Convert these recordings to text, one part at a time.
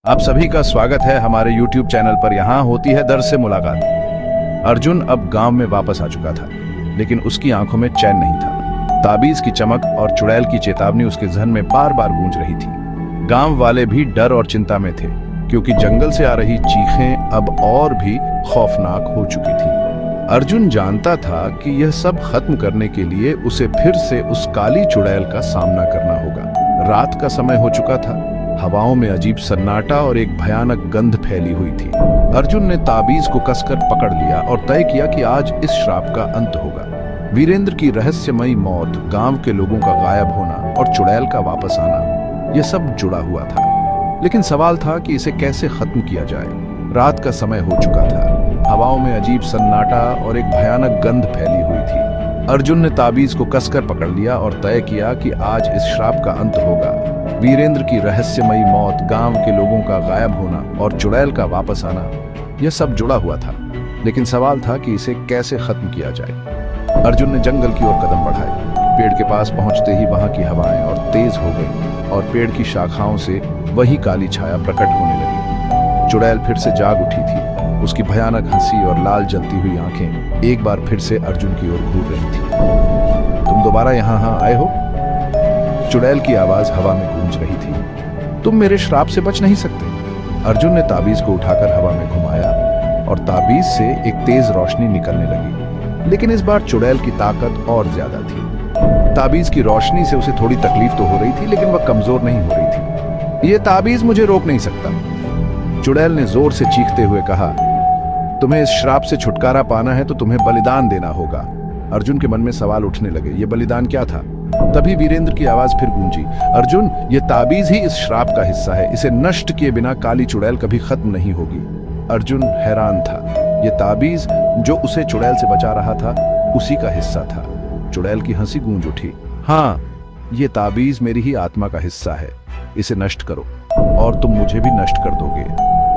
आप सभी का स्वागत है हमारे YouTube चैनल पर। यहाँ होती है दर्द से मुलाकात। अर्जुन अब गांव में वापस आ चुका था, लेकिन उसकी आंखों में चैन नहीं था। ताबीज की चमक और चुड़ैल की चेतावनी उसके जहन में बार बार गूंज रही थी। गांव वाले भी डर और चिंता में थे, क्योंकि जंगल से आ रही चीखें अब और भी खौफनाक हो चुकी थी। अर्जुन जानता था कि यह सब खत्म करने के लिए उसे फिर से उस काली चुड़ैल का सामना करना होगा। रात का समय हो चुका था। हवाओं में अजीब सन्नाटा और एक भयानक गंध फैली हुई थी। अर्जुन ने ताबीज को कसकर पकड़ लिया और तय किया कि आज इस श्राप का अंत होगा। वीरेंद्र की रहस्यमयी मौत, गांव के लोगों का गायब होना और चुड़ैल का वापस आना, यह सब जुड़ा हुआ था। लेकिन सवाल था कि इसे कैसे खत्म किया जाए। रात का समय हो चुका था। हवाओं में अजीब सन्नाटा और एक भयानक गंध फैली हुई थी। अर्जुन ने ताबीज को कसकर पकड़ लिया और तय किया कि आज इस श्राप का अंत होगा। वीरेंद्र की रहस्यमयी मौत, गांव के लोगों का गायब होना और चुड़ैल का वापस आना, यह सब जुड़ा हुआ था। लेकिन सवाल था कि इसे कैसे खत्म किया जाए। अर्जुन ने जंगल की ओर कदम बढ़ाए। पेड़ के पास पहुंचते ही वहां की हवाएं और तेज हो गई और पेड़ की शाखाओं से वही काली छाया प्रकट होने लगी। चुड़ैल फिर से जाग उठी थी। उसकी भयानक हंसी और लाल जलती हुई आंखें एक बार फिर से अर्जुन की ओर घूर रही थी। तुम दोबारा यहाँ आए हो? चुड़ैल की आवाज हवा में गूंज रही थी। तुम मेरे श्राप से बच नहीं सकते। अर्जुन ने ताबीज को उठाकर हवा में घुमाया और ताबीज से एक तेज रोशनी निकलने लगी। लेकिन इस बार चुड़ैल की ताकत और ज्यादा थी। ताबीज की रोशनी से उसे थोड़ी तकलीफ तो हो रही थी, लेकिन वह कमजोर नहीं हो रही थी। ये ताबीज मुझे रोक नहीं सकता, चुड़ैल ने जोर से चीखते हुए कहा। तुम्हें इस श्राप से छुटकारा पाना है तो तुम्हें बलिदान देना होगा। अर्जुन के मन में सवाल उठने लगे। ये बलिदान क्या था? तभी वीरेंद्र की आवाज फिर गूंजी। अर्जुन, ये ताबीज ही इस श्राप का हिस्सा है। इसे नष्ट किए बिना काली चुड़ैल कभी खत्म नहीं होगी। अर्जुन हैरान था। ये ताबीज जो उसे चुड़ैल से बचा रहा था, उसी का हिस्सा था। चुड़ैल की हंसी गूंज उठी। हाँ, ये ताबीज मेरी ही आत्मा का हिस्सा है। इसे नष्ट करो और तुम मुझे भी नष्ट कर दोगे।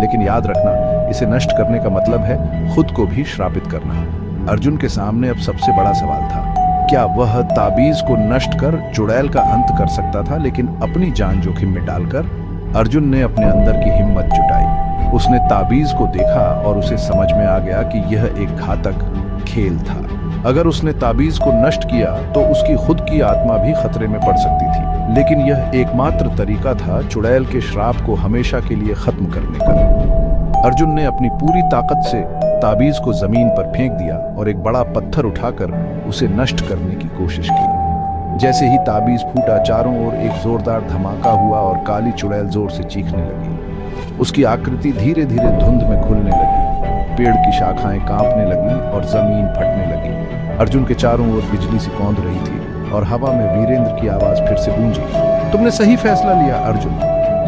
लेकिन याद रखना, इसे नष्ट करने का मतलब है खुद को भी श्रापित करना। अर्जुन के सामने अब सबसे बड़ा सवाल था, क्या वह ताबीज को नष्ट कर चुड़ैल का अंत कर सकता था? लेकिन अपनी जान जोखिम में डालकर अर्जुन ने अपने अंदर की हिम्मत जुटाई। उसने ताबीज को देखा और उसे समझ में आ गया कि यह एक घातक खेल था। अगर उसने ताबीज को नष्ट किया तो उसकी खुद की आत्मा भी खतरे में पड़ सकती थी। लेकिन यह एकमात्र तरीका था चुड़ैल के श्राप को हमेशा के लिए खत्म करने का। अर्जुन ने अपनी पूरी ताकत से ताबीज को जमीन पर फेंक दिया और एक बड़ा पत्थर उठाकर उसे नष्ट करने की कोशिश की। जैसे ही ताबीज फूटा, चारों ओर एक जोरदार धमाका हुआ और काली चुड़ैल जोर से चीखने लगी। उसकी आकृति धीरे धीरे धुंध में खुलने लगी। पेड़ की शाखाएं कांपने लगीं और जमीन फटने लगी। अर्जुन के चारों ओर बिजली सी कौंध रही थी और हवा में वीरेंद्र की आवाज फिर से गूंजी। तुमने सही फैसला लिया अर्जुन।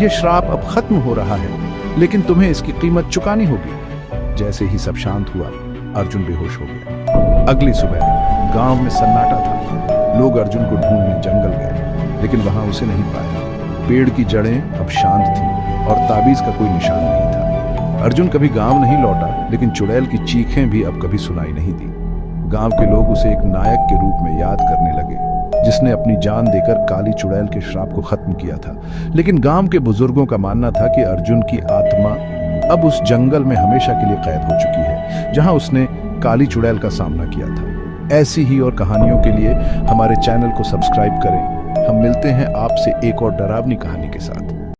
यह श्राप अब खत्म हो रहा है, लेकिन तुम्हें इसकी कीमत चुकानी होगी। जैसे ही सब शांत हुआ, अर्जुन बेहोश हो गया। अगली सुबह गांव में सन्नाटा था। लोग अर्जुन को ढूंढने जंगल गए, लेकिन वहां उसे नहीं पाया। पेड़ की जड़ें अब शांत थीं और ताबीज का कोई निशान नहीं था। अर्जुन कभी गांव नहीं लौटा, लेकिन चुड़ैल की चीखें भी अब कभी सुनाई नहीं दी। गांव के लोग उसे एक नायक के रूप में याद करने लगे, जिसने अपनी जान देकर काली चुड़ैल के श्राप को खत्म किया था। लेकिन गांव के बुजुर्गों का मानना था कि अर्जुन की आत्मा अब उस जंगल में हमेशा के लिए कैद हो चुकी है, जहां उसने काली चुड़ैल का सामना किया था। ऐसी ही और कहानियों के लिए हमारे चैनल को सब्सक्राइब करें। हम मिलते हैं आपसे एक और डरावनी कहानी के साथ।